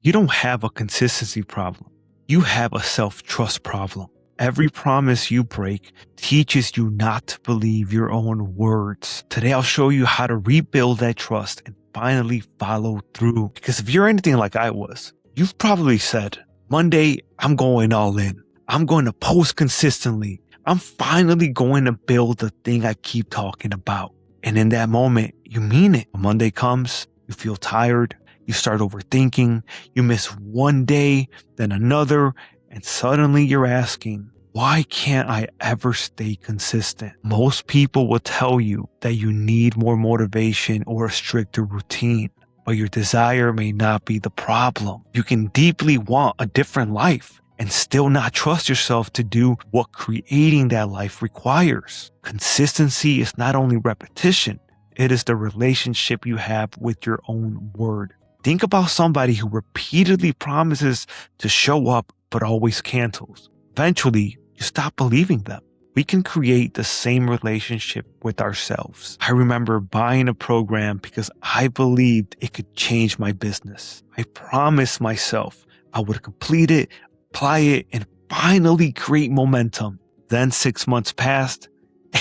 You don't have a consistency problem. You have a self-trust problem. Every promise you break teaches you not to believe your own words. Today, I'll show you how to rebuild that trust and finally follow through. Because if you're anything like I was, you've probably said, Monday, I'm going all in. I'm going to post consistently. I'm finally going to build the thing I keep talking about. And in that moment, you mean it. When Monday comes, you feel tired. You start overthinking. You miss one day, then another. And suddenly you're asking, why can't I ever stay consistent? Most people will tell you that you need more motivation or a stricter routine, but your desire may not be the problem. You can deeply want a different life and still not trust yourself to do what creating that life requires. Consistency is not only repetition, it is the relationship you have with your own word. Think about somebody who repeatedly promises to show up but always cancels. Eventually, you stop believing them. We can create the same relationship with ourselves. I remember buying a program because I believed it could change my business. I promised myself I would complete it, apply it, and finally create momentum. Then 6 months passed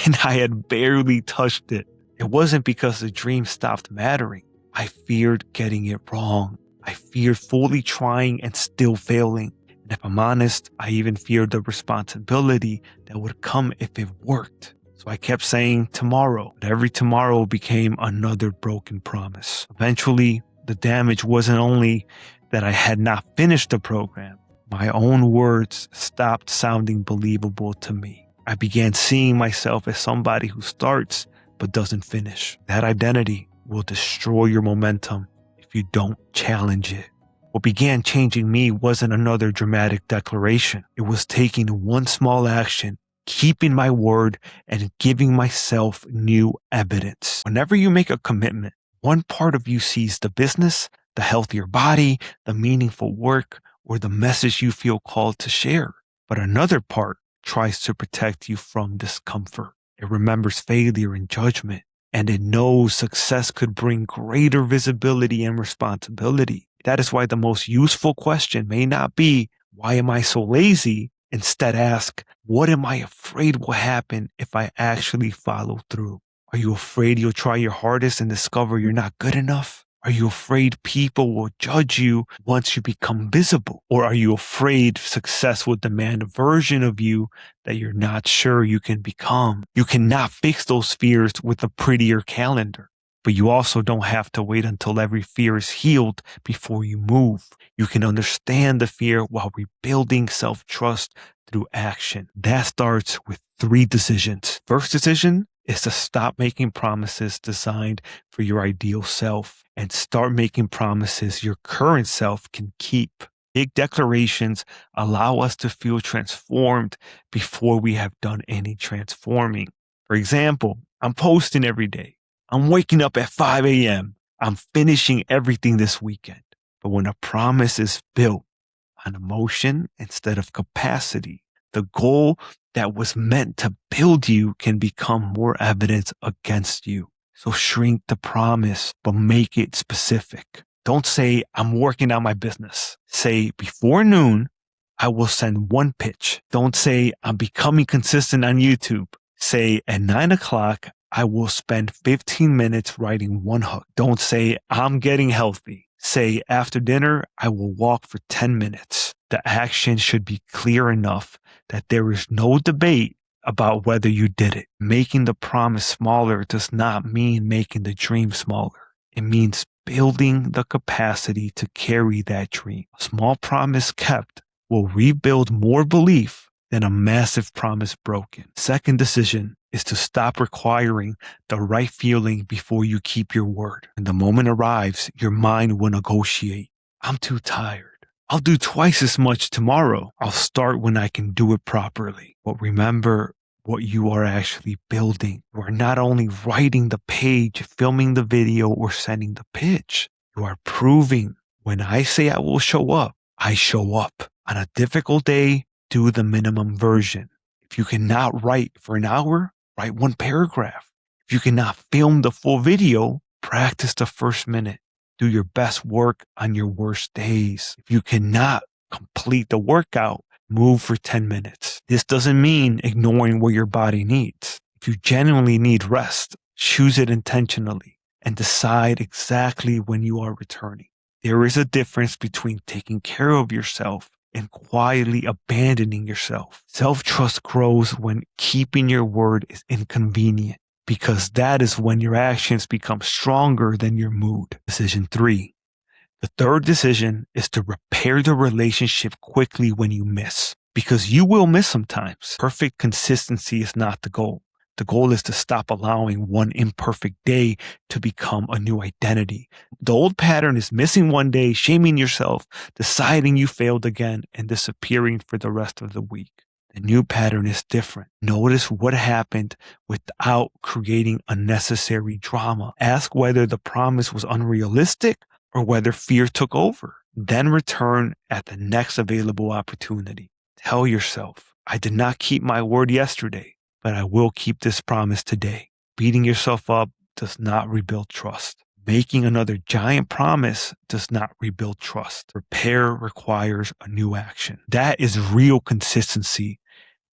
and I had barely touched it. It wasn't because the dream stopped mattering. I feared getting it wrong. I feared fully trying and still failing. And if I'm honest, I even feared the responsibility that would come if it worked. So I kept saying tomorrow, but every tomorrow became another broken promise. Eventually, the damage wasn't only that I had not finished the program. My own words stopped sounding believable to me. I began seeing myself as somebody who starts but doesn't finish. That identity will destroy your momentum if you don't challenge it. What began changing me wasn't another dramatic declaration. It was taking one small action, keeping my word, and giving myself new evidence. Whenever you make a commitment, one part of you sees the business, the healthier body, the meaningful work, or the message you feel called to share. But another part tries to protect you from discomfort. It remembers failure and judgment, and it knows success could bring greater visibility and responsibility. That is why the most useful question may not be, why am I so lazy? Instead, ask, what am I afraid will happen if I actually follow through? Are you afraid you'll try your hardest and discover you're not good enough? Are you afraid people will judge you once you become visible? Or are you afraid success will demand a version of you that you're not sure you can become? You cannot fix those fears with a prettier calendar. But you also don't have to wait until every fear is healed before you move. You can understand the fear while rebuilding self-trust through action. That starts with 3 decisions. First decision is to stop making promises designed for your ideal self and start making promises your current self can keep. Big declarations allow us to feel transformed before we have done any transforming. For example, I'm posting every day. I'm waking up at 5 a.m. I'm finishing everything this weekend. But when a promise is built on emotion instead of capacity, the goal that was meant to build you can become more evidence against you. So shrink the promise, but make it specific. Don't say, I'm working on my business. Say, before noon, I will send 1 pitch. Don't say, I'm becoming consistent on YouTube. Say, at 9 o'clock, I will spend 15 minutes writing 1 hook. Don't say, I'm getting healthy. Say, after dinner, I will walk for 10 minutes. The action should be clear enough that there is no debate about whether you did it. Making the promise smaller does not mean making the dream smaller. It means building the capacity to carry that dream. A small promise kept will rebuild more belief than a massive promise broken. Second decision is to stop requiring the right feeling before you keep your word. When the moment arrives, your mind will negotiate. I'm too tired. I'll do twice as much tomorrow. I'll start when I can do it properly. But remember what you are actually building. You are not only writing the page, filming the video, or sending the pitch. You are proving when I say I will show up, I show up. On a difficult day, do the minimum version. If you cannot write for an hour, write 1 paragraph. If you cannot film the full video, practice the first minute. Do your best work on your worst days. If you cannot complete the workout, move for 10 minutes. This doesn't mean ignoring what your body needs. If you genuinely need rest, choose it intentionally and decide exactly when you are returning. There is a difference between taking care of yourself and quietly abandoning yourself. Self-trust grows when keeping your word is inconvenient, because that is when your actions become stronger than your mood. Decision 3. The third decision is to repair the relationship quickly when you miss, because you will miss sometimes. Perfect consistency is not the goal. The goal is to stop allowing one imperfect day to become a new identity. The old pattern is missing one day, shaming yourself, deciding you failed again, and disappearing for the rest of the week. The new pattern is different. Notice what happened without creating unnecessary drama. Ask whether the promise was unrealistic or whether fear took over. Then return at the next available opportunity. Tell yourself, I did not keep my word yesterday, but I will keep this promise today. Beating yourself up does not rebuild trust. Making another giant promise does not rebuild trust. Repair requires a new action. That is real consistency.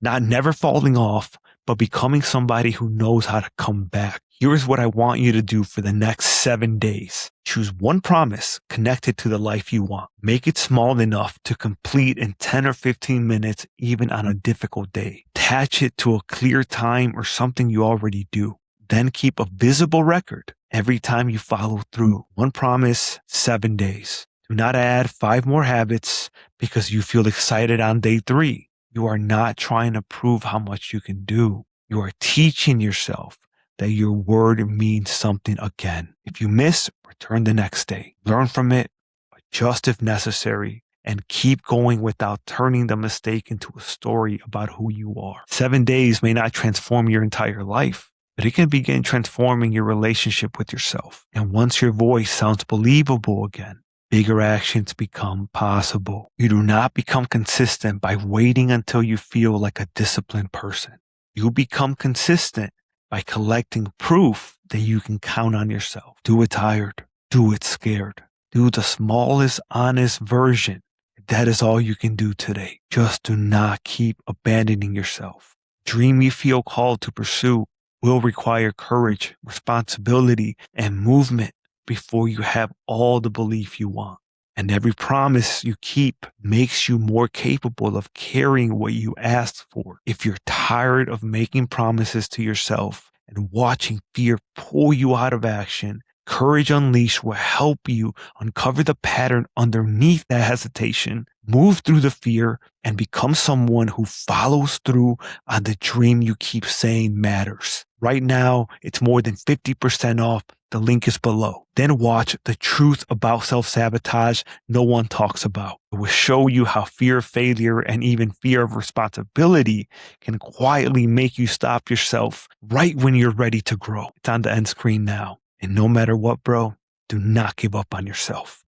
Not never falling off, but becoming somebody who knows how to come back. Here's what I want you to do for the next 7 days. Choose one promise connected to the life you want. Make it small enough to complete in 10 or 15 minutes, even on a difficult day. Attach it to a clear time or something you already do. Then keep a visible record every time you follow through. One promise, 7 days. Do not add 5 more habits because you feel excited on day 3. You are not trying to prove how much you can do. You are teaching yourself that your word means something again. If you miss, return the next day. Learn from it, adjust if necessary, and keep going without turning the mistake into a story about who you are. 7 days may not transform your entire life, but it can begin transforming your relationship with yourself. And once your voice sounds believable again, bigger actions become possible. You do not become consistent by waiting until you feel like a disciplined person. You become consistent by collecting proof that you can count on yourself. Do it tired. Do it scared. Do the smallest honest version. That is all you can do today. Just do not keep abandoning yourself. Dream you feel called to pursue will require courage, responsibility, and movement before you have all the belief you want. And every promise you keep makes you more capable of carrying what you asked for. If you're tired of making promises to yourself and watching fear pull you out of action, Courage Unleashed will help you uncover the pattern underneath that hesitation, move through the fear, and become someone who follows through on the dream you keep saying matters. Right now, it's more than 50% off. The link is below. Then watch The Truth About Self-Sabotage No One Talks About. It will show you how fear of failure and even fear of responsibility can quietly make you stop yourself right when you're ready to grow. It's on the end screen now. And no matter what, bro, do not give up on yourself.